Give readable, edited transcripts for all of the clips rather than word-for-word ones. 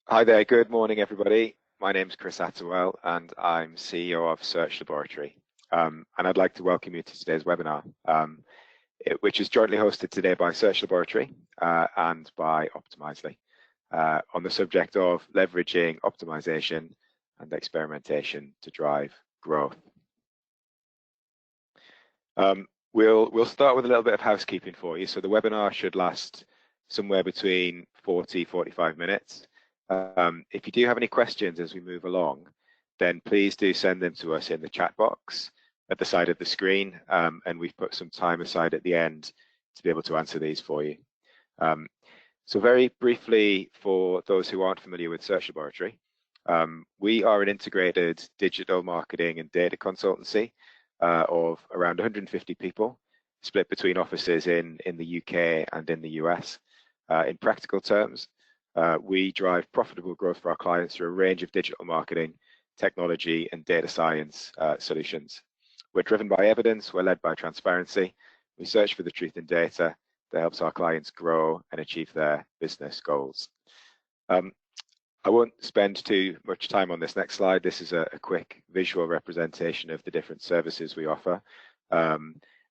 Hi there, good morning everybody. My name's Chris Attewell and I'm CEO of Search Laboratory. And I'd like to welcome you to today's webinar, which is jointly hosted today by Search Laboratory and by Optimizely on the subject of leveraging optimization and experimentation to drive growth. We'll start with a little bit of housekeeping for you. So the webinar should last somewhere between 40-45 minutes. If you do have any questions as we move along, then please do send them to us in the chat box at the side of the screen, and we've put some time aside at the end to be able to answer these for you. So very briefly, for those who aren't familiar with Search Laboratory, we are an integrated digital marketing and data consultancy of around 150 people, split between offices in the UK and in the US. In practical terms, we drive profitable growth for our clients through a range of digital marketing, technology, and data science solutions. We're driven by evidence, we're led by transparency. We search for the truth in data that helps our clients grow and achieve their business goals. I won't spend too much time on this next slide. This is a quick visual representation of the different services we offer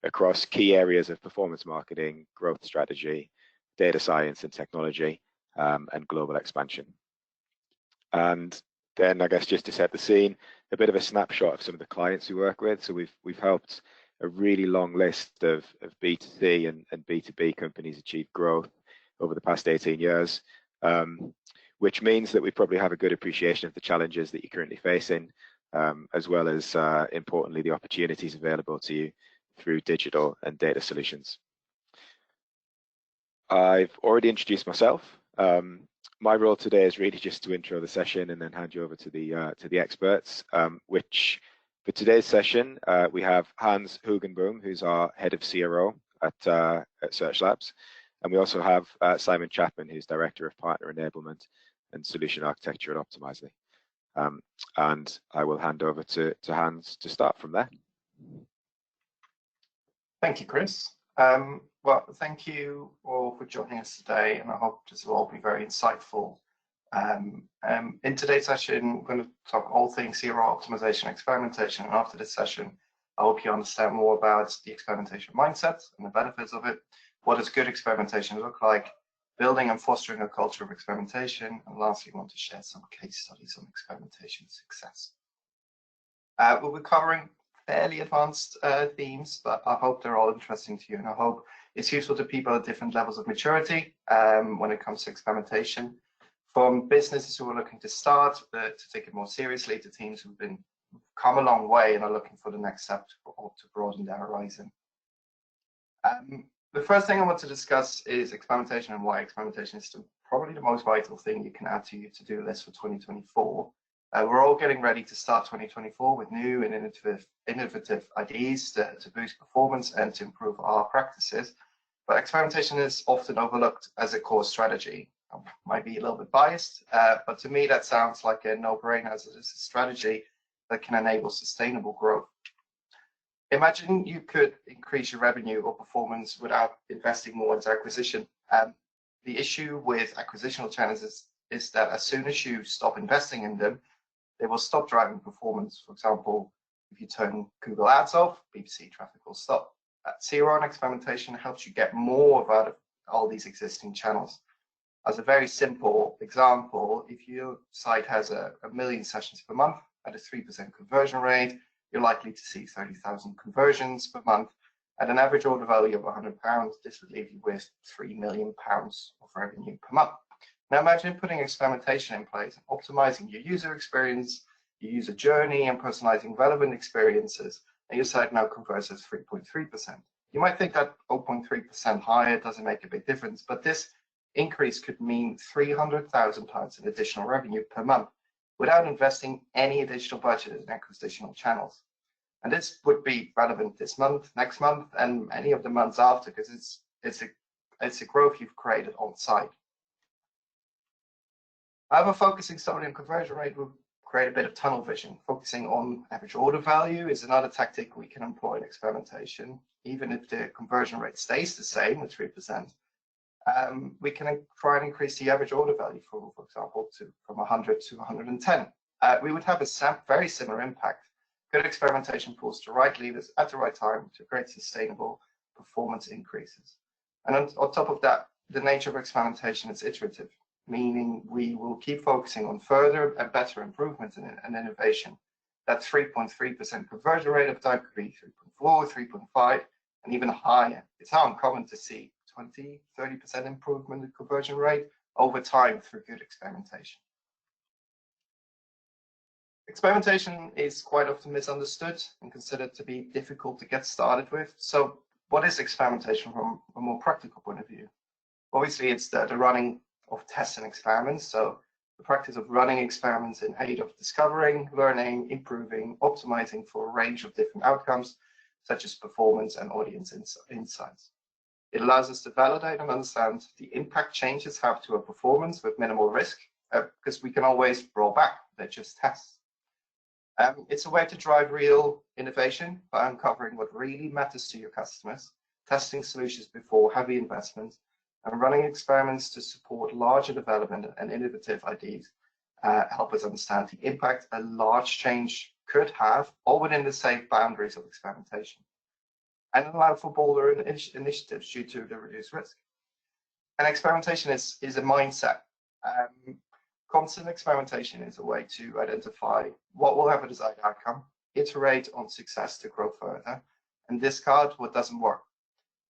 across key areas of performance marketing, growth strategy, data science and technology, and global expansion. And then I guess just to set the scene, a bit of a snapshot of some of the clients we work with. So we've helped a really long list of B2C and B2B companies achieve growth over the past 18 years, which means that we probably have a good appreciation of the challenges that you're currently facing, as well as, importantly, the opportunities available to you through digital and data solutions. I've already introduced myself. My role today is really just to intro the session and then hand you over to the experts, which for today's session, we have Hans Hugenboom, who's our head of CRO at Search Labs. And we also have Simon Chapman, who's Director of Partner Enablement and Solution Architecture at Optimizely. And I will hand over to Hans to start from there. Thank you, Chris. Well, thank you all for joining us today, and I hope this will all be very insightful. In today's session, we're going to talk all things CRO optimization, experimentation, and after this session, I hope you understand more about the experimentation mindset and the benefits of it. What does good experimentation look like? Building and fostering a culture of experimentation, and lastly, I want to share some case studies on experimentation success. We'll be covering fairly advanced themes, but I hope they're all interesting to you, and I hope it's useful to people at different levels of maturity when it comes to experimentation, from businesses who are looking to start to take it more seriously, to teams who've come a long way and are looking for the next step to broaden their horizon. The first thing I want to discuss is experimentation and why experimentation is probably the most vital thing you can add to your to-do list for 2024. We're all getting ready to start 2024 with new and innovative ideas to boost performance and to improve our practices. But experimentation is often overlooked as a core strategy. I might be a little bit biased, but to me that sounds like a no-brainer, as it is a strategy that can enable sustainable growth. Imagine you could increase your revenue or performance without investing more into acquisition. The issue with acquisitional channels is that as soon as you stop investing in them, they will stop driving performance. For example, if you turn Google Ads off, BBC traffic will stop. CRO and experimentation helps you get more out of all these existing channels. As a very simple example, if your site has a million sessions per month at a 3% conversion rate, you're likely to see 30,000 conversions per month. At an average order value of £100, this would leave you with £3 million of revenue per month. Now imagine putting experimentation in place, optimizing your user experience, your user journey, and personalizing relevant experiences, and your site now converts at 3.3%. You might think that 0.3% higher doesn't make a big difference, but this increase could mean £300,000 in additional revenue per month without investing any additional budget in acquisitional channels. And this would be relevant this month, next month, and any of the months after, because it's a growth you've created on site. However, focusing solely on conversion rate will create a bit of tunnel vision. Focusing on average order value is another tactic we can employ in experimentation. Even if the conversion rate stays the same at 3%, We can try and increase the average order value, for example, from 100 to 110. We would have a very similar impact. Good experimentation pulls the right levers at the right time to create sustainable performance increases. And on top of that, the nature of experimentation is iterative, meaning we will keep focusing on further and better improvements and innovation. That 3.3% conversion rate of time could be 3.4, 3.5, and even higher. It's not uncommon to see 20, 30% improvement in conversion rate over time through good experimentation. Experimentation is quite often misunderstood and considered to be difficult to get started with. So what is experimentation from a more practical point of view? Obviously, it's the running of tests and experiments. So the practice of running experiments in aid of discovering, learning, improving, optimizing for a range of different outcomes, such as performance and audience insights. It allows us to validate and understand the impact changes have to a performance with minimal risk, because we can always roll back. They're just tests. It's a way to drive real innovation by uncovering what really matters to your customers, testing solutions before heavy investments, and running experiments to support larger development and innovative ideas. Help us understand the impact a large change could have, all within the safe boundaries of experimentation, and allow for bolder initiatives due to the reduced risk. And experimentation is a mindset. Constant experimentation is a way to identify what will have a desired outcome, iterate on success to grow further, and discard what doesn't work.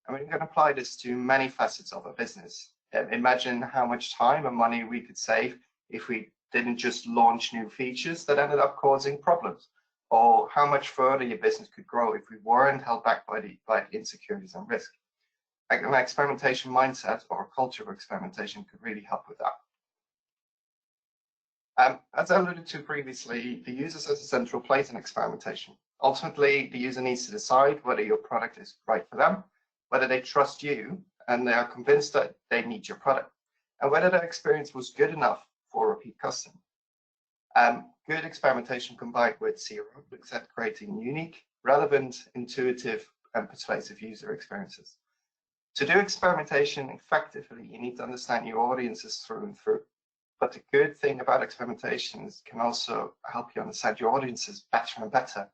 And we can apply this to many facets of our business. Imagine how much time and money we could save if we didn't just launch new features that ended up causing problems, or how much further your business could grow if we weren't held back by the insecurities and risk. An experimentation mindset or a culture of experimentation could really help with that. As I alluded to previously, the user has a central place in experimentation. Ultimately, the user needs to decide whether your product is right for them, whether they trust you and they are convinced that they need your product, and whether their experience was good enough for a repeat customer. Good experimentation combined with zero looks at creating unique, relevant, intuitive, and persuasive user experiences. To do experimentation effectively, you need to understand your audiences through and through. But the good thing about experimentation is it can also help you understand your audiences better and better.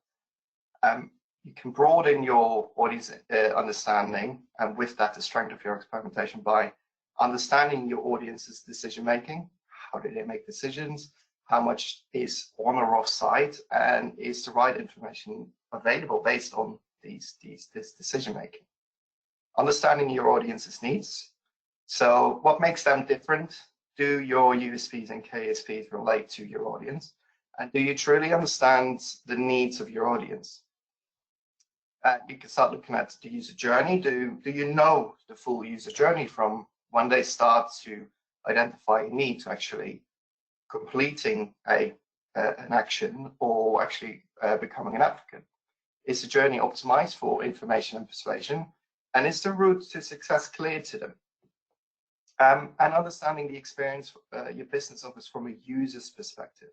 You can broaden your audience understanding, and with that, the strength of your experimentation by understanding your audience's decision making. How do they make decisions? How much is on or off site, and is the right information available based on this decision making? Understanding your audience's needs. So, what makes them different? Do your USPs and KSPs relate to your audience? And do you truly understand the needs of your audience? You can start looking at the user journey. Do you know the full user journey from when they start to identify a need to actually completing an action or actually becoming an advocate? Is the journey optimized for information and persuasion? And is the route to success clear to them? And understanding the experience your business offers from a user's perspective.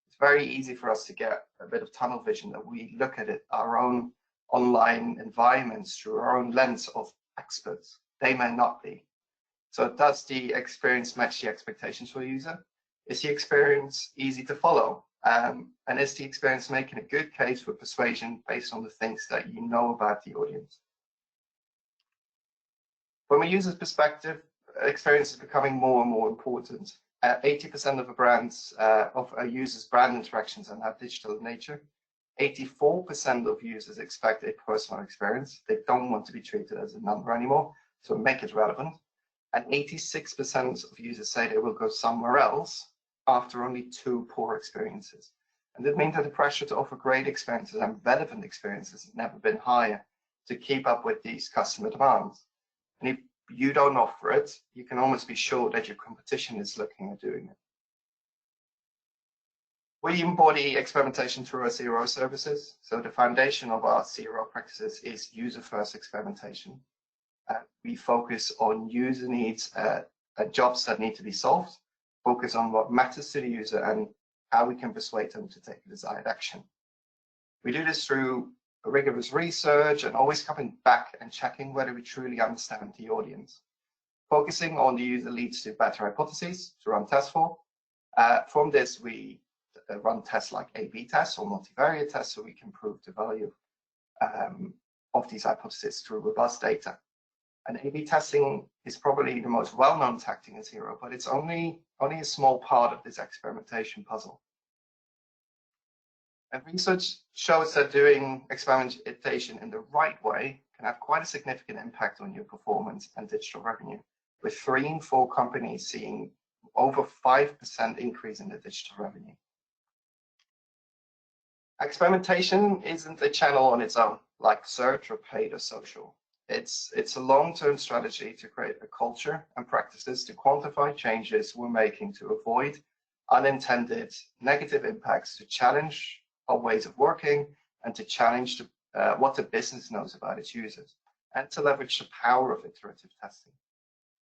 It's very easy for us to get a bit of tunnel vision that we look at it, our own online environments through our own lens of experts. They may not be. So does the experience match the expectations for the user? Is the experience easy to follow? And is the experience making a good case for persuasion based on the things that you know about the audience? From a user's perspective, experience is becoming more and more important. 80% of a user's brand interactions are now digital in nature. 84% of users expect a personal experience. They don't want to be treated as a number anymore, so make it relevant. And 86% of users say they will go somewhere else after only 2 poor experiences. And that means that the pressure to offer great experiences and relevant experiences has never been higher to keep up with these customer demands. And if you don't offer it, you can almost be sure that your competition is looking at doing it. We embody experimentation through our zero services. So the foundation of our zero practices is user-first experimentation. We focus on user needs and jobs that need to be solved, focus on what matters to the user and how we can persuade them to take the desired action. We do this through rigorous research and always coming back and checking whether we truly understand the audience. Focusing on the user leads to better hypotheses to run tests for. From this, we run tests like A/B tests or multivariate tests so we can prove the value of these hypotheses through robust data. And A/B testing is probably the most well-known tactic in Zero, but it's only a small part of this experimentation puzzle. And research shows that doing experimentation in the right way can have quite a significant impact on your performance and digital revenue, with 3 in 4 companies seeing over 5% increase in the digital revenue. Experimentation isn't a channel on its own, like search or paid or social. It's a long-term strategy to create a culture and practices to quantify changes we're making to avoid unintended negative impacts, to challenge our ways of working, and to challenge what the business knows about its users, and to leverage the power of iterative testing.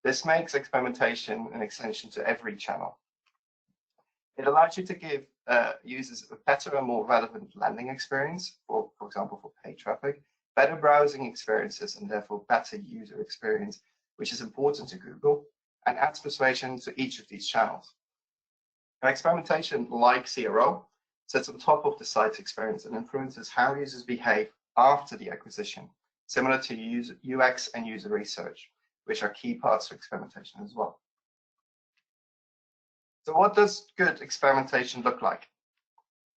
This makes experimentation an extension to every channel. It allows you to give users a better and more relevant landing experience, for example, for paid traffic, better browsing experiences, and therefore better user experience, which is important to Google, and adds persuasion to each of these channels. Now, experimentation, like CRO, sits on top of the site's experience and influences how users behave after the acquisition, similar to UX and user research, which are key parts of experimentation as well. So what does good experimentation look like?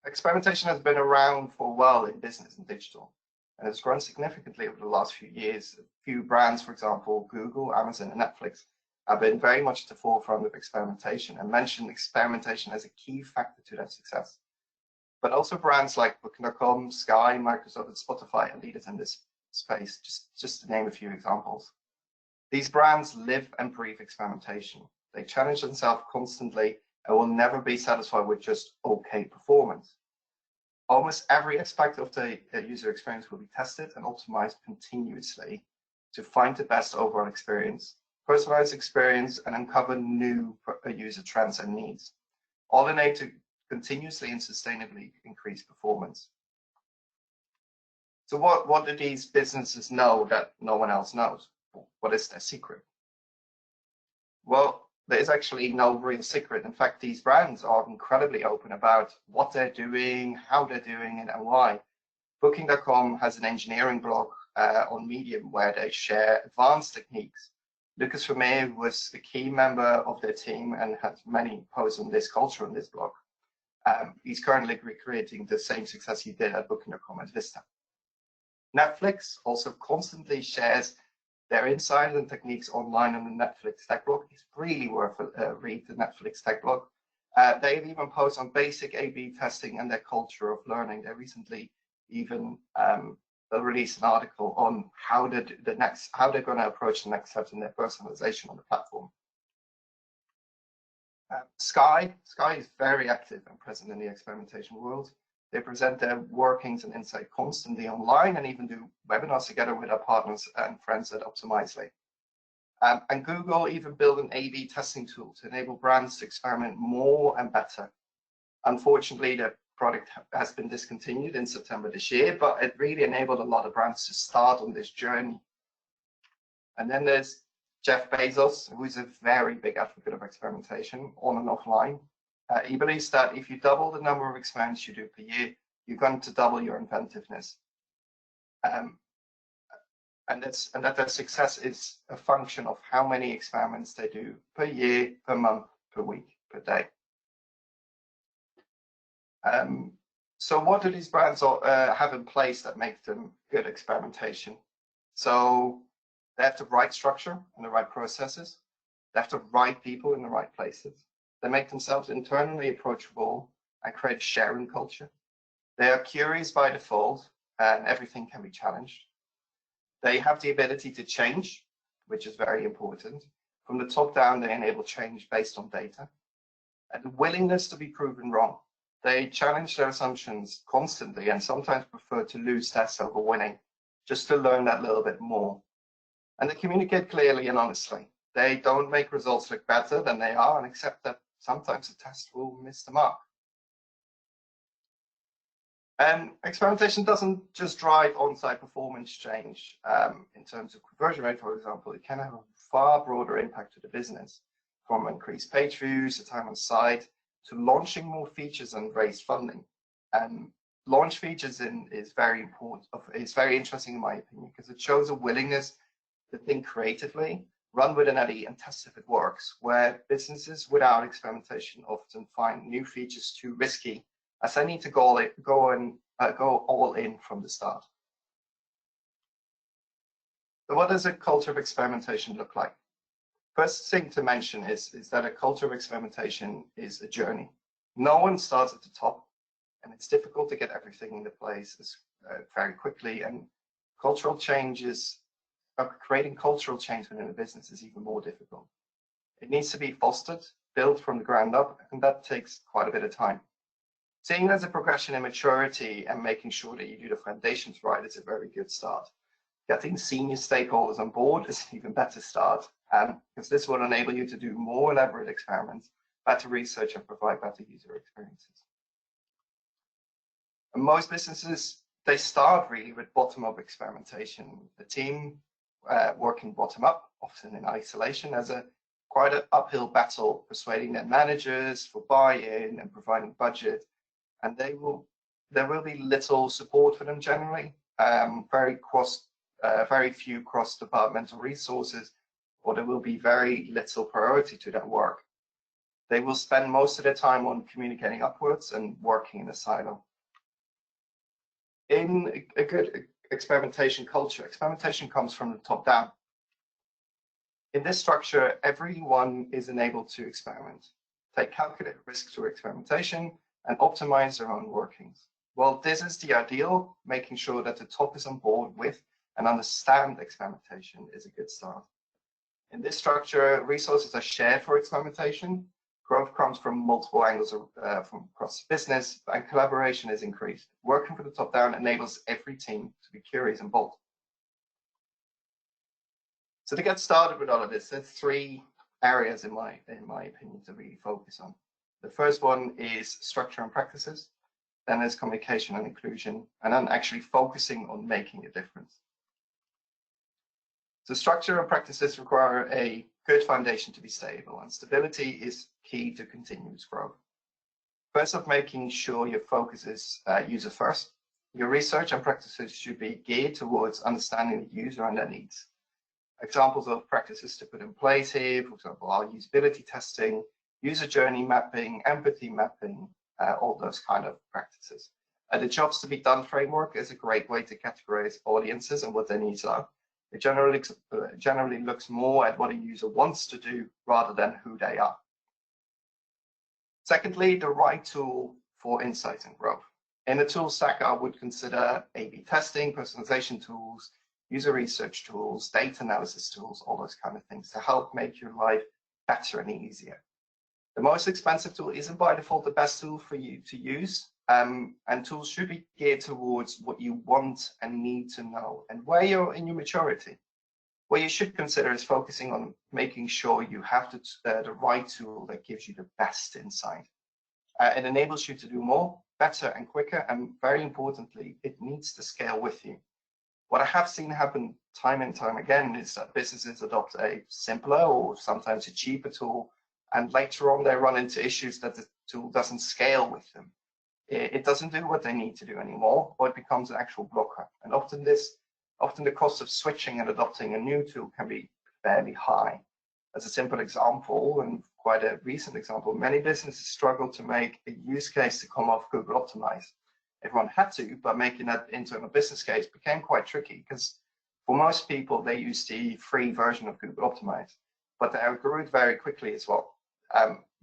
Experimentation has been around for a while in business and digital, and has grown significantly over the last few years. A few brands, for example, Google, Amazon, and Netflix, have been very much at the forefront of experimentation and mentioned experimentation as a key factor to their success. But also brands like Booking.com, Sky, Microsoft, and Spotify are leaders in this space, just to name a few examples. These brands live and breathe experimentation. They challenge themselves constantly and will never be satisfied with just okay performance. Almost every aspect of the user experience will be tested and optimized continuously to find the best overall experience, personalized experience, and uncover new user trends and needs, all in aid to continuously and sustainably increase performance. So what do these businesses know that no one else knows? What is their secret? Well, there is actually no real secret. In fact, these brands are incredibly open about what they're doing, how they're doing it, and why. Booking.com has an engineering blog on Medium where they share advanced techniques. Lucas Vermeer was a key member of their team and has many posts on this culture on this blog. He's currently recreating the same success he did at Booking.com at Vista. Netflix also constantly shares their insights and techniques online on the Netflix tech blog. It's really worth a read, the Netflix tech blog. They've even posted on basic A/B testing and their culture of learning. They recently even released an article on how they're going to approach the next steps in their personalization on the platform. Sky is very active and present in the experimentation world. They present their workings and insight constantly online and even do webinars together with our partners and friends at Optimizely. And Google even built an A/B testing tool to enable brands to experiment more and better. Unfortunately, the product has been discontinued in September this year, but it really enabled a lot of brands to start on this journey. And then there's Jeff Bezos, who is a very big advocate of experimentation on and offline. He believes that if you double the number of experiments you do per year, you're going to double your inventiveness. And that their success is a function of how many experiments they do per year, per month, per week, per day. So what do these brands have in place that makes them good experimentation? So they have the right structure and the right processes. They have the right people in the right places. They make themselves internally approachable and create a sharing culture. They are curious by default, and everything can be challenged. They have the ability to change, which is very important. From the top down, they enable change based on data. And the willingness to be proven wrong. They challenge their assumptions constantly and sometimes prefer to lose tests over winning, just to learn that little bit more. And they communicate clearly and honestly. They don't make results look better than they are and accept that sometimes a test will miss the mark. And experimentation doesn't just drive on-site performance change in terms of conversion rate, for example. It can have a far broader impact to the business, from increased page views to time on site to launching more features and raise funding. Launch features is very important. It's very interesting in my opinion because it shows a willingness to think creatively, run with an eddy, and test if it works. Where businesses without experimentation often find new features too risky, as they need to go all in from the start. So what does a culture of experimentation look like? First thing to mention is that a culture of experimentation is a journey. No one starts at the top, and it's difficult to get everything into place very quickly. And cultural changes, creating cultural change within a business is even more difficult. It needs to be fostered, built from the ground up, and that takes quite a bit of time. Seeing it as a progression in maturity and making sure that you do the foundations right is a very good start. Getting senior stakeholders on board is an even better start, because this will enable you to do more elaborate experiments, better research, and provide better user experiences. And most businesses, they start really with bottom-up experimentation. The team working bottom-up, often in isolation, as quite an uphill battle, persuading their managers for buy-in and providing budget. And there will be little support for them generally, very few cross-departmental resources, or there will be very little priority to that work. They will spend most of their time on communicating upwards and working in a silo. In a good experimentation culture, experimentation comes from the top down. In this structure, everyone is enabled to experiment, take calculated risks through experimentation, and optimize their own workings. Well, this is the ideal. Making sure that the top is on board with and understand experimentation is a good start. In this structure, resources are shared for experimentation. Growth comes from multiple angles from across the business, and collaboration is increased. Working from the top down enables every team to be curious and bold. So to get started with all of this, there's three areas in my opinion to really focus on. The first one is structure and practices. Then there's communication and inclusion, and then actually focusing on making a difference. So structure and practices require a good foundation to be stable, and stability is key to continuous growth. First off, making sure your focus is user first. Your research and practices should be geared towards understanding the user and their needs. Examples of practices to put in place here, for example, are usability testing, user journey mapping, empathy mapping, all those kind of practices. The jobs to be done framework is a great way to categorize audiences and what their needs are. It generally looks more at what a user wants to do rather than who they are. Secondly, the right tool for insights and growth. In the tool stack, I would consider A/B testing, personalization tools, user research tools, data analysis tools, all those kind of things to help make your life better and easier. The most expensive tool isn't by default the best tool for you to use, and tools should be geared towards what you want and need to know and where you're in your maturity. What you should consider is focusing on making sure you have the right tool that gives you the best insight. It enables you to do more, better, and quicker, and very importantly, it needs to scale with you. What I have seen happen time and time again is that businesses adopt a simpler or sometimes a cheaper tool, and later on they run into issues that the tool doesn't scale with them. It doesn't do what they need to do anymore, or it becomes an actual blocker. And often the cost of switching and adopting a new tool can be fairly high. As a simple example, and quite a recent example, many businesses struggle to make a use case to come off Google Optimize. Everyone had to, but making that internal business case became quite tricky because for most people, they use the free version of Google Optimize, but they outgrew it very quickly as well.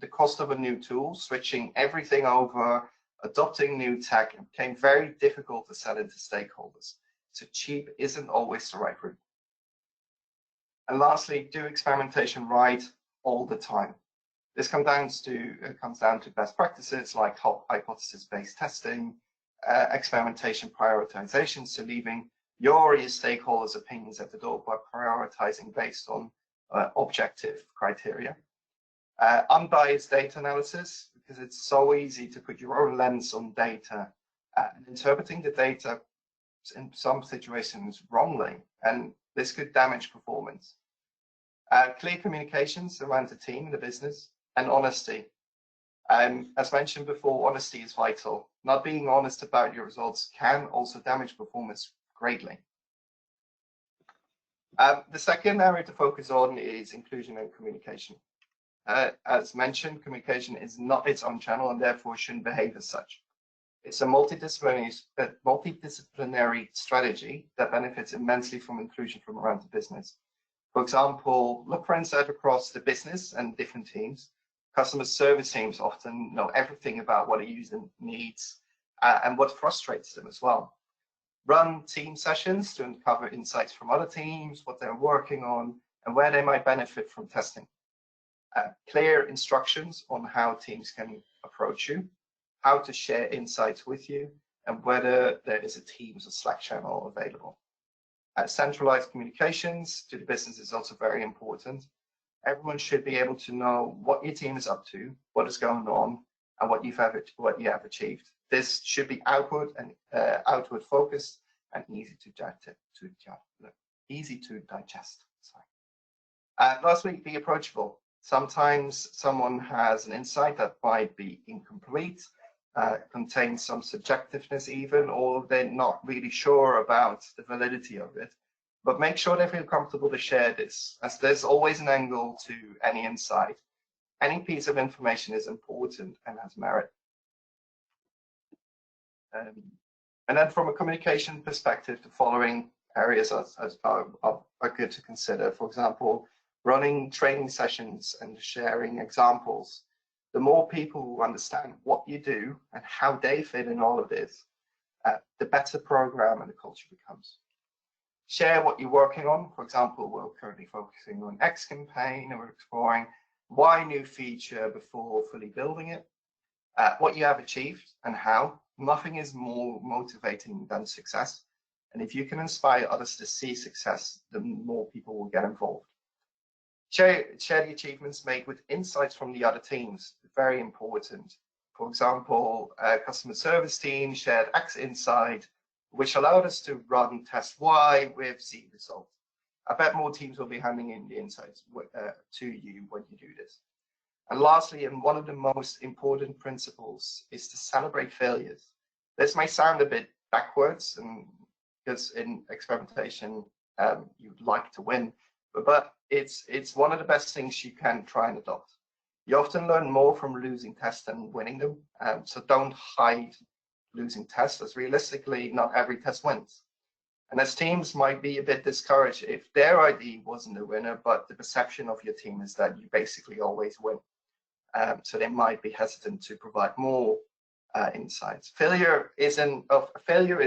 The cost of a new tool, switching everything over, adopting new tech, it became very difficult to sell into stakeholders. So cheap isn't always the right route. And lastly, do experimentation right all the time. This comes down to best practices like hypothesis-based testing, experimentation prioritization, so leaving your stakeholders' opinions at the door by prioritizing based on objective criteria. Unbiased data analysis, because it's so easy to put your own lens on data and interpreting the data in some situations wrongly, and this could damage performance. Clear communications around the team and the business, and honesty. As mentioned before, honesty is vital. Not being honest about your results can also damage performance greatly. The second area to focus on is inclusion and communication. As mentioned, communication is not its own channel and therefore shouldn't behave as such. It's a multidisciplinary strategy that benefits immensely from inclusion from around the business. For example, look for insight across the business and different teams. Customer service teams often know everything about what a user needs and what frustrates them as well. Run team sessions to uncover insights from other teams, what they're working on, and where they might benefit from testing. Clear instructions on how teams can approach you, how to share insights with you, and whether there is a Teams or Slack channel available. Centralized communications to the business is also very important. Everyone should be able to know what your team is up to, what is going on, and what you have achieved. This should be outward focused and easy to digest. Lastly, be approachable. Sometimes someone has an insight that might be incomplete, contains some subjectiveness even, or they're not really sure about the validity of it. But make sure they feel comfortable to share this, as there's always an angle to any insight. Any piece of information is important and has merit. And then from a communication perspective, the following areas are good to consider. For example, running training sessions and sharing examples. The more people who understand what you do and how they fit in all of this, the better program and the culture becomes. Share what you're working on. For example, we're currently focusing on X campaign and we're exploring Y new feature before fully building it. What you have achieved and how. Nothing is more motivating than success. And if you can inspire others to see success, the more people will get involved. Share the achievements made with insights from the other teams. Very important. For example, customer service team shared X insight, which allowed us to run test Y with Z result. I bet more teams will be handing in the insights to you when you do this. And lastly, and one of the most important principles is to celebrate failures. This may sound a bit backwards, and because in experimentation, you'd like to win, but it's one of the best things you can try and adopt. You often learn more from losing tests than winning them, so don't hide losing tests, as realistically, not every test wins. And as teams might be a bit discouraged if their ID wasn't a winner, but the perception of your team is that you basically always win. So they might be hesitant to provide more insights. Failure is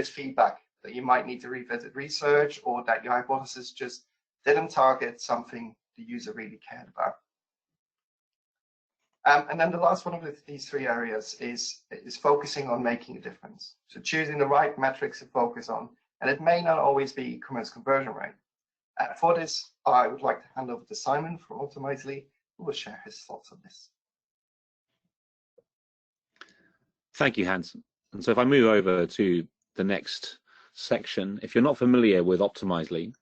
feedback that you might need to revisit research, or that your hypothesis just didn't target something the user really cared about. And then the last one of these three areas is focusing on making a difference. So choosing the right metrics to focus on, and it may not always be e-commerce conversion rate. For this, I would like to hand over to Simon from Optimizely, who will share his thoughts on this. Thank you, Hans. And so if I move over to the next section, if you're not familiar with Optimizely,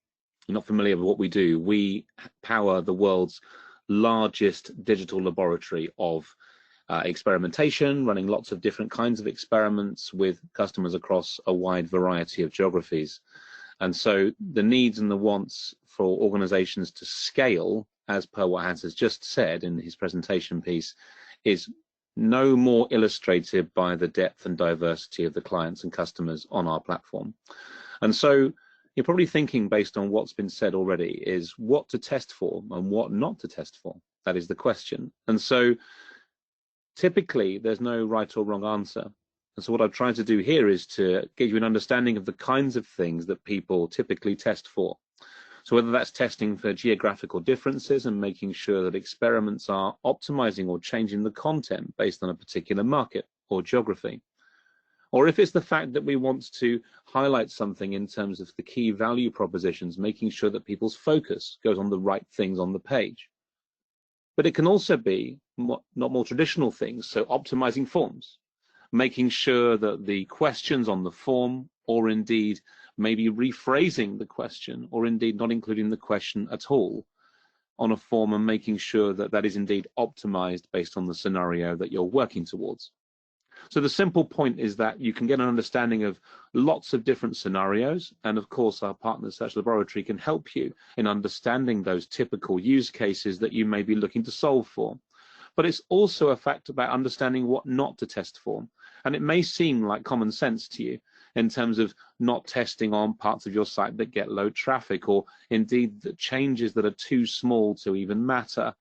you're not familiar with what we do, we power the world's largest digital laboratory of experimentation, running lots of different kinds of experiments with customers across a wide variety of geographies. And so the needs and the wants for organizations to scale, as per what Hans has just said in his presentation piece, is no more illustrated by the depth and diversity of the clients and customers on our platform. And so you're probably thinking, based on what's been said already, is what to test for and what not to test for. That is the question. And so typically there's no right or wrong answer. And so what I'm trying to do here is to give you an understanding of the kinds of things that people typically test for. So whether that's testing for geographical differences and making sure that experiments are optimizing or changing the content based on a particular market or geography. Or if it's the fact that we want to highlight something in terms of the key value propositions, making sure that people's focus goes on the right things on the page. But it can also be not more traditional things, so optimizing forms, making sure that the questions on the form, or indeed maybe rephrasing the question, or indeed not including the question at all, on a form and making sure that that is indeed optimized based on the scenario that you're working towards. So the simple point is that you can get an understanding of lots of different scenarios, and of course our partner Search Laboratory can help you in understanding those typical use cases that you may be looking to solve for. But it's also a fact about understanding what not to test for. And it may seem like common sense to you in terms of not testing on parts of your site that get low traffic, or indeed the changes that are too small to even matter.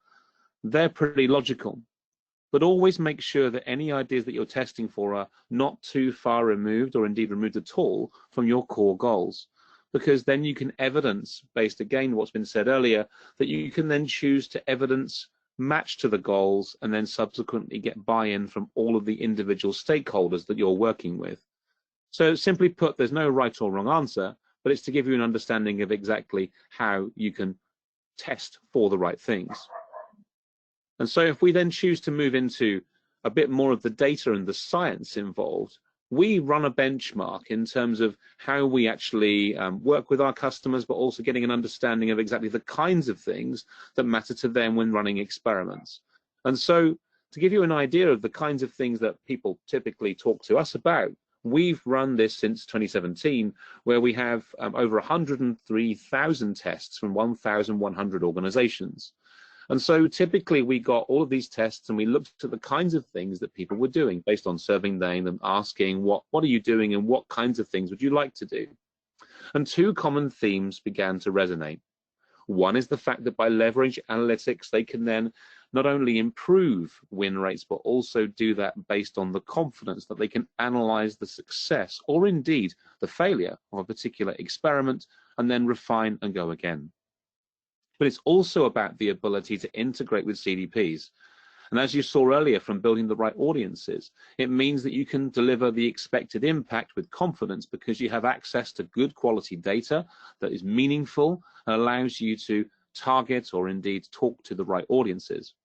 They're pretty logical. But always make sure that any ideas that you're testing for are not too far removed, or indeed removed at all, from your core goals. Because then you can evidence, based again what's been said earlier, that you can then choose to evidence match to the goals and then subsequently get buy-in from all of the individual stakeholders that you're working with. So simply put, there's no right or wrong answer, but it's to give you an understanding of exactly how you can test for the right things. And so if we then choose to move into a bit more of the data and the science involved, we run a benchmark in terms of how we actually work with our customers, but also getting an understanding of exactly the kinds of things that matter to them when running experiments. And so to give you an idea of the kinds of things that people typically talk to us about, we've run this since 2017, where we have over 103,000 tests from 1,100 organizations. And so typically we got all of these tests and we looked at the kinds of things that people were doing based on surveying them, asking what are you doing and what kinds of things would you like to do? And two common themes began to resonate. One is the fact that by leveraging analytics, they can then not only improve win rates, but also do that based on the confidence that they can analyze the success or indeed the failure of a particular experiment and then refine and go again. But it's also about the ability to integrate with CDPs. And as you saw earlier from building the right audiences, it means that you can deliver the expected impact with confidence because you have access to good quality data that is meaningful and allows you to target or indeed talk to the right audiences.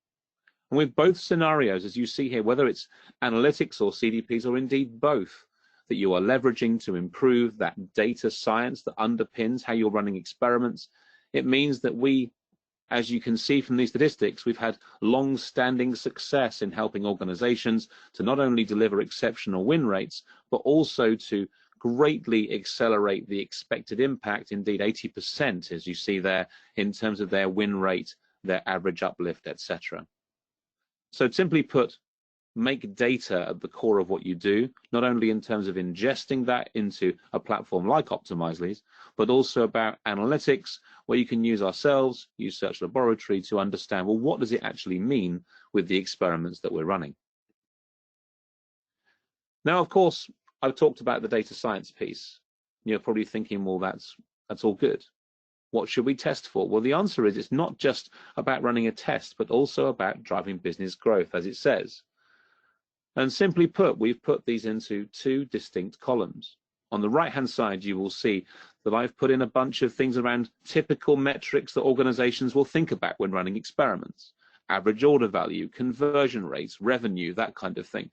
And with both scenarios, as you see here, whether it's analytics or CDPs or indeed both, that you are leveraging to improve that data science that underpins how you're running experiments, it means that we, as you can see from these statistics, we've had long-standing success in helping organizations to not only deliver exceptional win rates, but also to greatly accelerate the expected impact, indeed 80%, as you see there, in terms of their win rate, their average uplift, etc. So simply put, make data at the core of what you do, not only in terms of ingesting that into a platform like Optimizely's, but also about analytics, where you can use ourselves, use Search Laboratory to understand, well, what does it actually mean with the experiments that we're running? Now, of course, I've talked about the data science piece. You're probably thinking, well, that's all good. What should we test for? Well, the answer is it's not just about running a test, but also about driving business growth, as it says. And simply put, we've put these into two distinct columns. On the right-hand side, you will see that I've put in a bunch of things around typical metrics that organizations will think about when running experiments. Average order value, conversion rates, revenue, that kind of thing.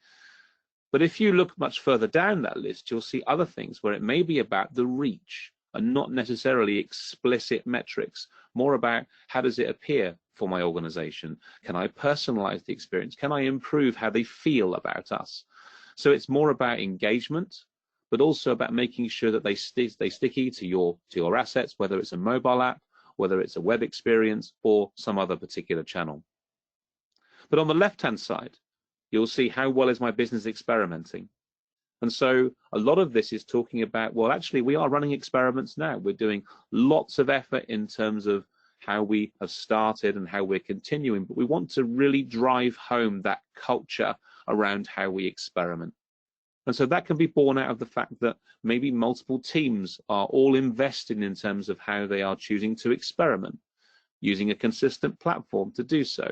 But if you look much further down that list, you'll see other things where it may be about the reach and not necessarily explicit metrics, more about how does it appear for my organization? Can I personalize the experience? Can I improve how they feel about us? So it's more about engagement, but also about making sure that they stay sticky to your assets, whether it's a mobile app, whether it's a web experience, or some other particular channel. But on the left-hand side, you'll see how well is my business experimenting. And so a lot of this is talking about, well, actually, we are running experiments now. We're doing lots of effort in terms of how we have started and how we're continuing, but we want to really drive home that culture around how we experiment. And so that can be born out of the fact that maybe multiple teams are all invested in terms of how they are choosing to experiment, using a consistent platform to do so,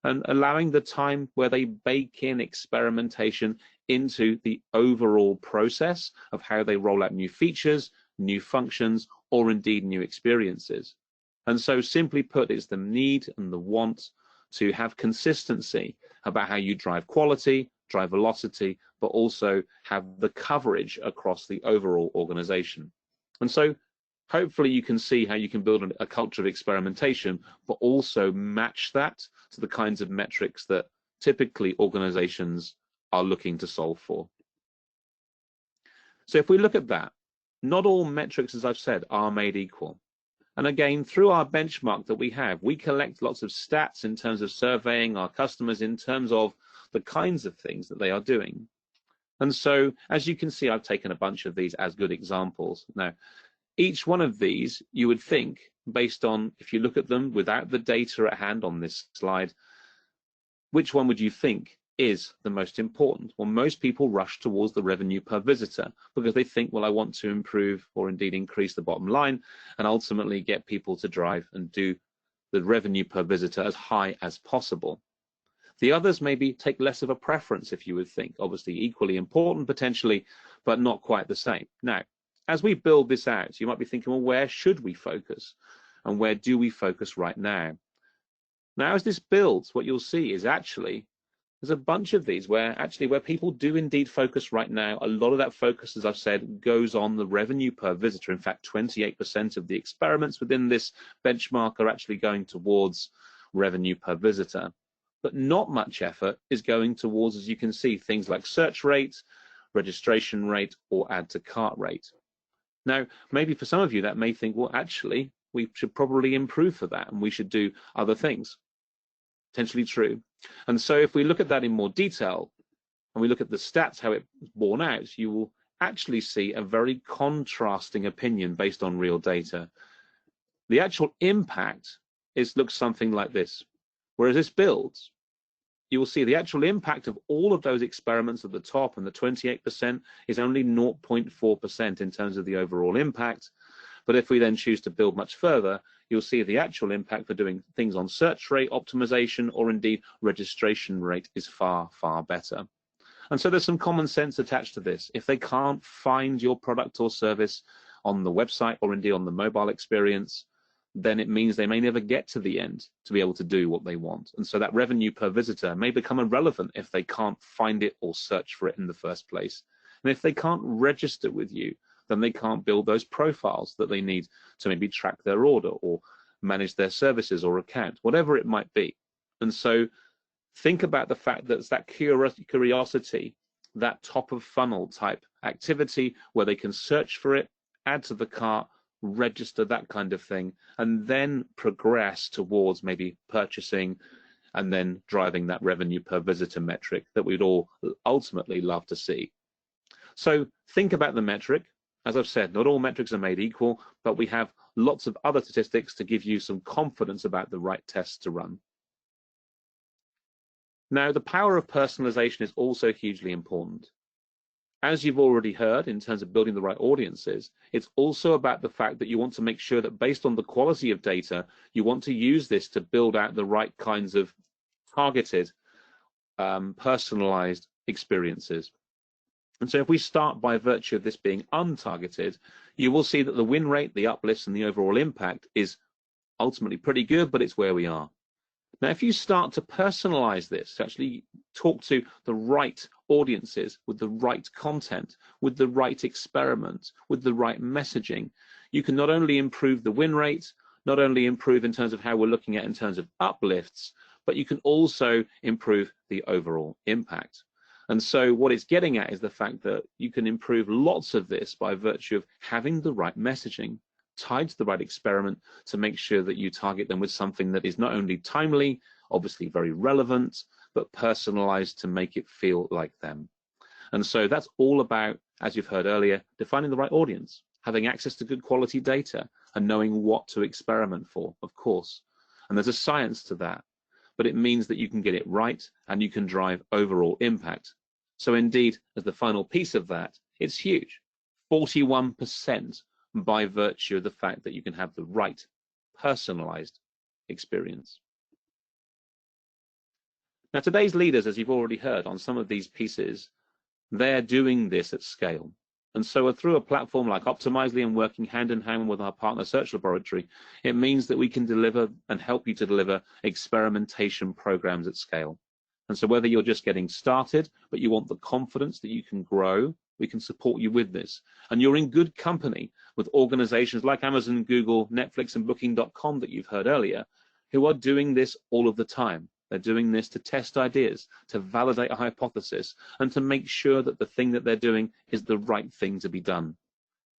and allowing the time where they bake in experimentation into the overall process of how they roll out new features, new functions, or indeed new experiences. And so simply put, it's the need and the want to have consistency about how you drive quality, drive velocity, but also have the coverage across the overall organization. And so hopefully you can see how you can build a culture of experimentation, but also match that to the kinds of metrics that typically organizations are looking to solve for. So if we look at that, not all metrics, as I've said, are made equal. And again, through our benchmark that we have, we collect lots of stats in terms of surveying our customers in terms of the kinds of things that they are doing. And so, as you can see, I've taken a bunch of these as good examples. Now, each one of these, you would think, based on, if you look at them without the data at hand on this slide, which one would you think is the most important? Well, most people rush towards the revenue per visitor because they think, well, I want to improve or indeed increase the bottom line and ultimately get people to drive and do the revenue per visitor as high as possible. The others maybe take less of a preference, if you would think, obviously equally important potentially, but not quite the same. Now, as we build this out, you might be thinking, well, where should we focus? And where do we focus right now? Now, as this builds, what you'll see is actually there's a bunch of these where people do indeed focus right now. A lot of that focus, as I've said, goes on the revenue per visitor. In fact, 28% of the experiments within this benchmark are actually going towards revenue per visitor. But not much effort is going towards, as you can see, things like search rate, registration rate, or add to cart rate. Now, maybe for some of you that may think, well, actually, we should probably improve for that and we should do other things. Potentially true. And so if we look at that in more detail and we look at the stats, how it's borne out, you will actually see a very contrasting opinion based on real data. The actual impact looks something like this. Whereas this builds, you will see the actual impact of all of those experiments at the top and the 28% is only 0.4% in terms of the overall impact. But if we then choose to build much further, you'll see the actual impact for doing things on search rate optimization or indeed registration rate is far, far better. And so there's some common sense attached to this. If they can't find your product or service on the website or indeed on the mobile experience, then it means they may never get to the end to be able to do what they want. And so that revenue per visitor may become irrelevant if they can't find it or search for it in the first place. And if they can't register with you, then they can't build those profiles that they need to maybe track their order or manage their services or account, whatever it might be. And so think about the fact that it's that curiosity, that top of funnel type activity where they can search for it, add to the cart, register, that kind of thing, and then progress towards maybe purchasing and then driving that revenue per visitor metric that we'd all ultimately love to see. So think about the metric. As I've said, not all metrics are made equal, but we have lots of other statistics to give you some confidence about the right tests to run. Now, the power of personalization is also hugely important. As you've already heard, in terms of building the right audiences, it's also about the fact that you want to make sure that based on the quality of data, you want to use this to build out the right kinds of targeted, personalized experiences. And so if we start by virtue of this being untargeted, you will see that the win rate, the uplifts, and the overall impact is ultimately pretty good, but it's where we are. Now, if you start to personalize this, to actually talk to the right audiences with the right content, with the right experiment, with the right messaging, you can not only improve the win rate, not only improve in terms of how we're looking at in terms of uplifts, but you can also improve the overall impact. And so what it's getting at is the fact that you can improve lots of this by virtue of having the right messaging tied to the right experiment to make sure that you target them with something that is not only timely, obviously very relevant, but personalized to make it feel like them. And so that's all about, as you've heard earlier, defining the right audience, having access to good quality data and knowing what to experiment for, of course. And there's a science to that, but it means that you can get it right and you can drive overall impact. So indeed, as the final piece of that, it's huge, 41% by virtue of the fact that you can have the right personalized experience. Now, today's leaders, as you've already heard on some of these pieces, they're doing this at scale. And so through a platform like Optimizely and working hand in hand with our partner Search Laboratory, it means that we can deliver and help you to deliver experimentation programs at scale. And so whether you're just getting started, but you want the confidence that you can grow we can support you with this. And you're in good company with organizations like Amazon, Google, Netflix, and Booking.com that you've heard earlier, who are doing this all of the time. They're doing this to test ideas, to validate a hypothesis, and to make sure that the thing that they're doing is the right thing to be done.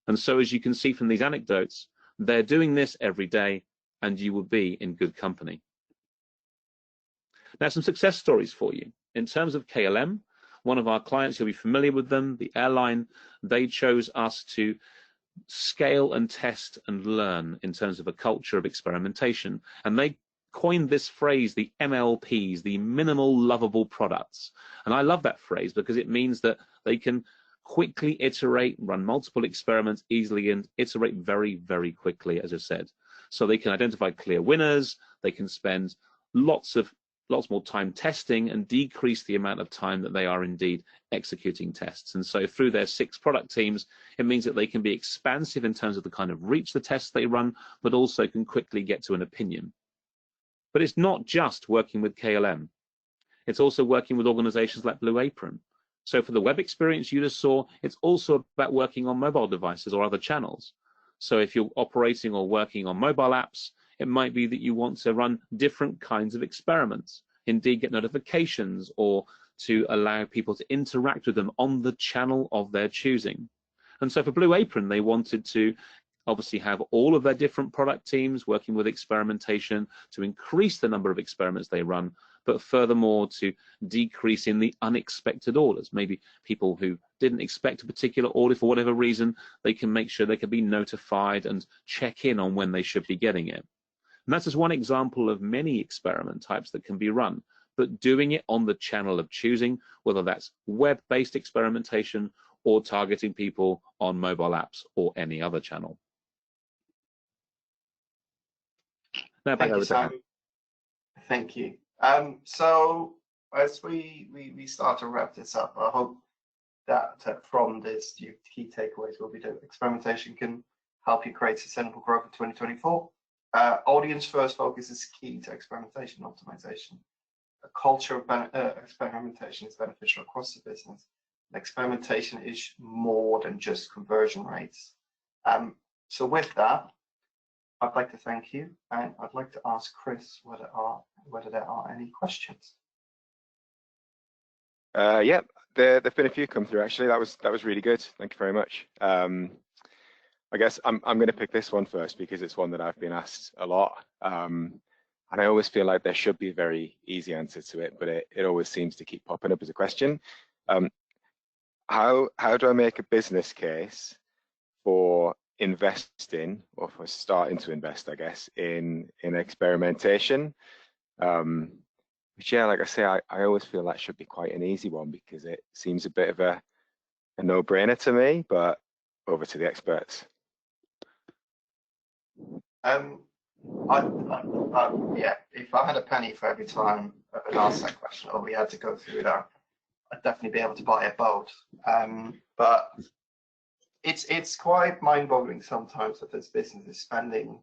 And so, as you can see from these anecdotes, they're doing this every day, and you will be in good company. Now, some success stories for you. In terms of KLM, one of our clients, you'll be familiar with them, the airline, they chose us to scale and test and learn in terms of a culture of experimentation. And they coined this phrase, the MLPs, the minimal lovable products. And I love that phrase because it means that they can quickly iterate, run multiple experiments easily, and iterate very, very quickly, as I said. So they can identify clear winners, they can spend lots more time testing and decrease the amount of time that they are indeed executing tests. And so through their 6 product teams, it means that they can be expansive in terms of the kind of reach the tests they run, but also can quickly get to an opinion. But it's not just working with KLM. It's also working with organizations like Blue Apron. So for the web experience you just saw, it's also about working on mobile devices or other channels. So if you're operating or working on mobile apps, it might be that you want to run different kinds of experiments, indeed get notifications, or to allow people to interact with them on the channel of their choosing. And so for Blue Apron, they wanted to obviously have all of their different product teams working with experimentation to increase the number of experiments they run, but furthermore to decrease in the unexpected orders. Maybe people who didn't expect a particular order for whatever reason, they can make sure they can be notified and check in on when they should be getting it. And that's just one example of many experiment types that can be run, but doing it on the channel of choosing, whether that's web-based experimentation or targeting people on mobile apps or any other channel. Now back over to Hannah. Thank you. So as we start to wrap this up, I hope that from this, your key takeaways will be that experimentation can help you create sustainable growth in 2024. Audience first focus is key to experimentation optimization. A culture of experimentation is beneficial across the business. Experimentation is more than just conversion rates. So with that, I'd like to thank you, and I'd like to ask Chris whether there are any questions. Yeah, there've been a few come through actually. That was really good. Thank you very much. I guess I'm going to pick this one first because it's one that I've been asked a lot, and I always feel like there should be a very easy answer to it, but it always seems to keep popping up as a question. How do I make a business case for investing, or for starting to invest, I guess, in experimentation? Which, yeah, like I say, I always feel that should be quite an easy one because it seems a bit of a no-brainer to me, but over to the experts. Yeah, if I had a penny for every time I've asked that question, or we had to go through that, I'd definitely be able to buy a boat. But it's quite mind-boggling sometimes that this business is spending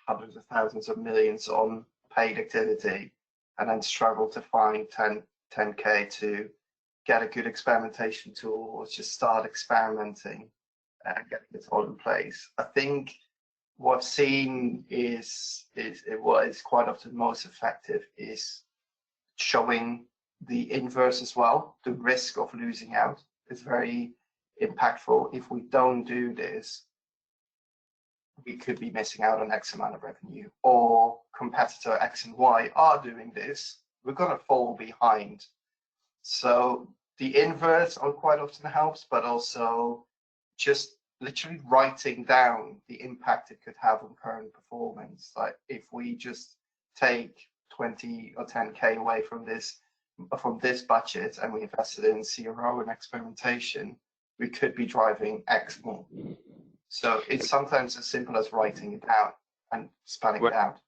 hundreds of thousands of millions on paid activity and then struggle to find 10K to get a good experimentation tool or just start experimenting and getting it all in place. I think what I've seen is what is quite often most effective is showing the inverse as well. The risk of losing out is very impactful. If we don't do this, we could be missing out on X amount of revenue, or competitor X and Y are doing this, we're going to fall behind. So the inverse quite often helps, but also just literally writing down the impact it could have on current performance. Like if we just take 20 or 10K away from this budget and we invested in CRO and experimentation, we could be driving X more. So it's sometimes as simple as writing it down and spelling it out.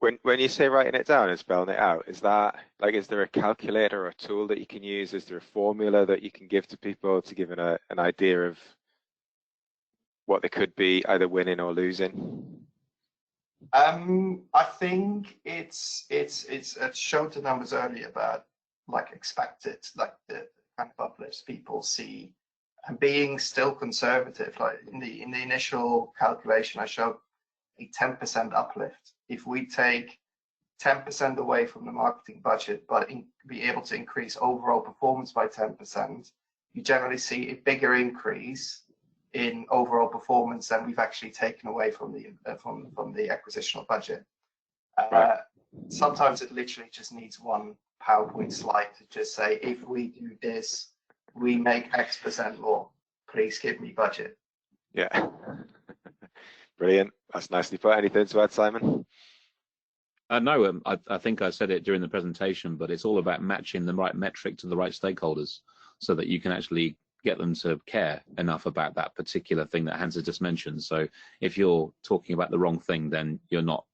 When you say writing it down and spelling it out, is that like, is there a calculator or a tool that you can use? Is there a formula that you can give to people to give an idea of what they could be either winning or losing? I think it's showed the numbers earlier about like expected, like the kind of uplifts people see and being still conservative. Like in the initial calculation, I showed a 10% uplift. If we take 10% away from the marketing budget, but be able to increase overall performance by 10%, you generally see a bigger increase in overall performance than we've actually taken away from the acquisitional budget. Right. Sometimes it literally just needs one PowerPoint slide to just say, if we do this, we make X% more. Please give me budget. Yeah. Brilliant. That's nicely put. Anything to add, Simon? No, I think I said it during the presentation, but it's all about matching the right metric to the right stakeholders so that you can actually get them to care enough about that particular thing that Hans has just mentioned. So if you're talking about the wrong thing, then you're not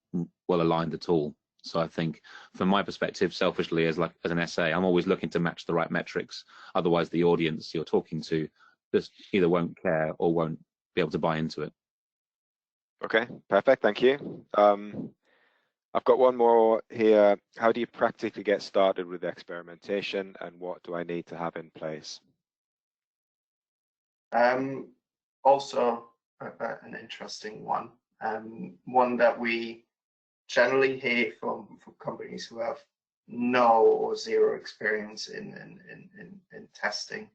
well aligned at all. So I think from my perspective, selfishly as an SA, I'm always looking to match the right metrics. Otherwise the audience you're talking to just either won't care or won't be able to buy into it. Okay, perfect. Thank you. I've got one more here. How do you practically get started with experimentation, and what do I need to have in place? Also, an interesting one. One that we generally hear from companies who have no or zero experience in testing.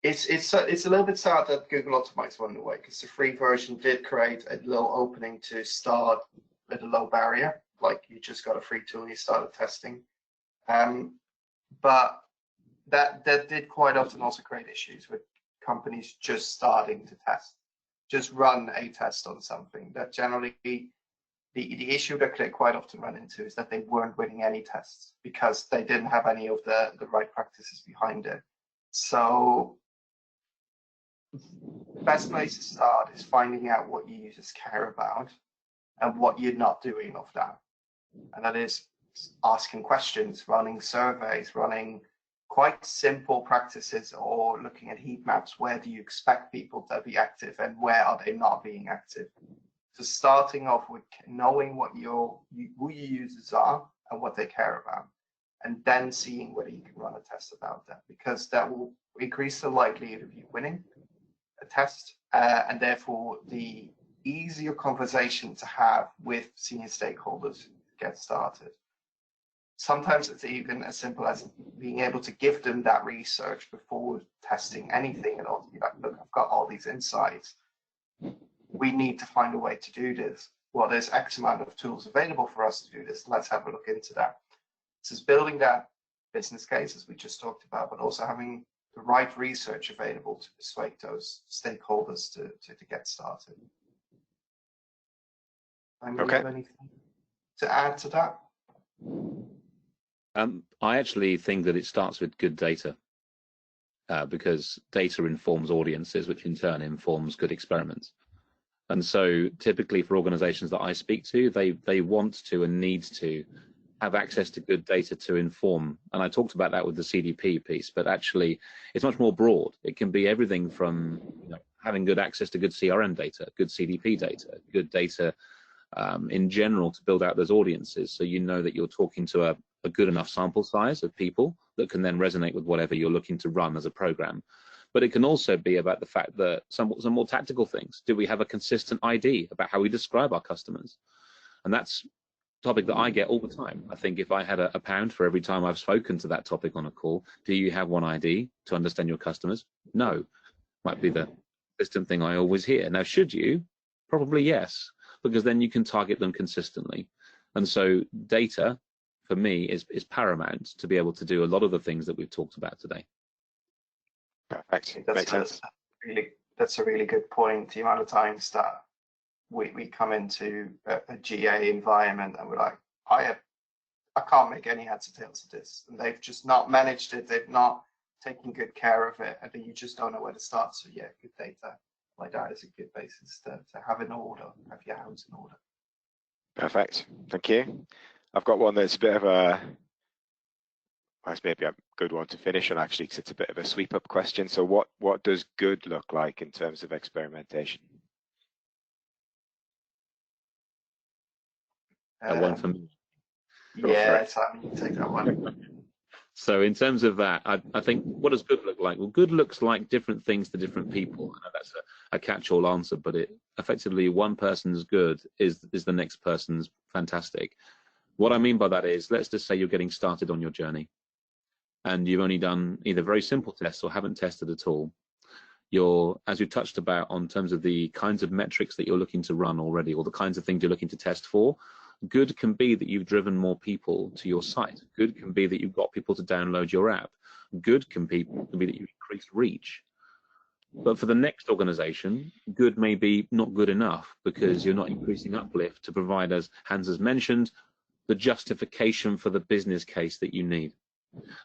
It's a little bit sad that Google Optimize went away, because the free version did create a little opening to start with a low barrier, like you just got a free tool, you started testing. But that did quite often also create issues with companies just starting to test, just run a test on something. That generally the issue that they quite often run into is that they weren't winning any tests because they didn't have any of the right practices behind it. So the best place to start is finding out what your users care about and what you're not doing of that. And that is asking questions, running surveys, running quite simple practices, or looking at heat maps. Where do you expect people to be active and where are they not being active? So starting off with knowing what who your users are and what they care about, and then seeing whether you can run a test about that, because that will increase the likelihood of you winning a test, and therefore the easier conversation to have with senior stakeholders to get started. Sometimes it's even as simple as being able to give them that research before testing anything, and also be like, look, I've got all these insights. We need to find a way to do this. Well, there's X amount of tools available for us to do this. Let's have a look into that. This is building that business case, as we just talked about, but also having the right research available to persuade those stakeholders to get started. Okay. Have anything to add to that? I actually think that it starts with good data, because data informs audiences, which in turn informs good experiments. And so typically for organizations that I speak to, they want to and need to have access to good data to inform. And I talked about that with the CDP piece, but actually it's much more broad. It can be everything from having good access to good CRM data, good CDP data, good data in general to build out those audiences, so you know that you're talking to a good enough sample size of people that can then resonate with whatever you're looking to run as a program. But it can also be about the fact that some more tactical things. Do we have a consistent ID about how we describe our customers? And that's a topic that I get all the time. I think if I had a pound for every time I've spoken to that topic on a call, do you have one ID to understand your customers? No. Might be the consistent thing I always hear. Now, should you? Probably yes, because then you can target them consistently. And so data, for me, is paramount to be able to do a lot of the things that we've talked about today. Perfect. Makes sense. That's a really good point. The amount of times that we come into a GA environment and we're like, I can't make any heads or tails of this, and they've just not managed it. They've not taken good care of it, and then you just don't know where to start. So yeah, good data like that is a good basis to have in order, have your house in order. Perfect. Thank you. I've got one that's a bit of that's maybe a good one to finish on, actually, because it's a bit of a sweep up question. So what does good look like in terms of experimentation? One for me. Yeah, Simon, you take that one. So in terms of that, I think, what does good look like? Well, good looks like different things to different people. I know that's a catch-all answer, but it effectively, one person's good is the next person's fantastic. What I mean by that is, let's just say you're getting started on your journey and you've only done either very simple tests or haven't tested at all. You're, as you touched about on terms of the kinds of metrics that you're looking to run already, or the kinds of things you're looking to test for, good can be that you've driven more people to your site. Good can be that you've got people to download your app. Good can be that you've increased reach. But for the next organization, good may be not good enough because you're not increasing uplift to provide, as Hans has mentioned, the justification for the business case that you need.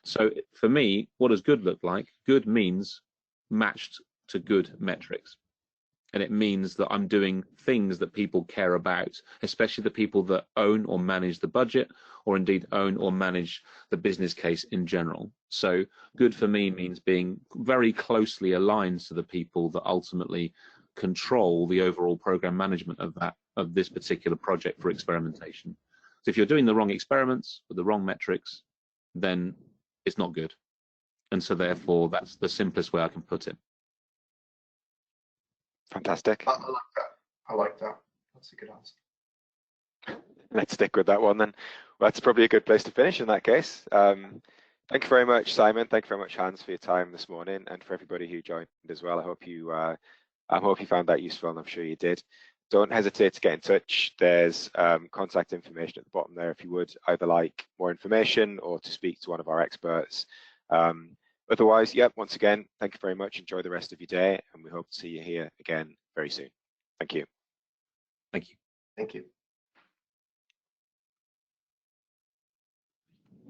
So for me, what does good look like? Good means matched to good metrics. And it means that I'm doing things that people care about, especially the people that own or manage the budget, or indeed own or manage the business case in general. So good for me means being very closely aligned to the people that ultimately control the overall program management of this particular project for experimentation. So if you're doing the wrong experiments with the wrong metrics, then it's not good. And so therefore, that's the simplest way I can put it. Fantastic. I like that. I like that. That's a good answer. Let's stick with that one then. Well, that's probably a good place to finish in that case. Thank you very much, Simon. Thank you very much, Hans, for your time this morning, and for everybody who joined as well. I hope you found that useful, and I'm sure you did. Don't hesitate to get in touch. There's contact information at the bottom there if you would either like more information or to speak to one of our experts. Otherwise, once again, thank you very much. Enjoy the rest of your day, and we hope to see you here again very soon. Thank you. Thank you. Thank you.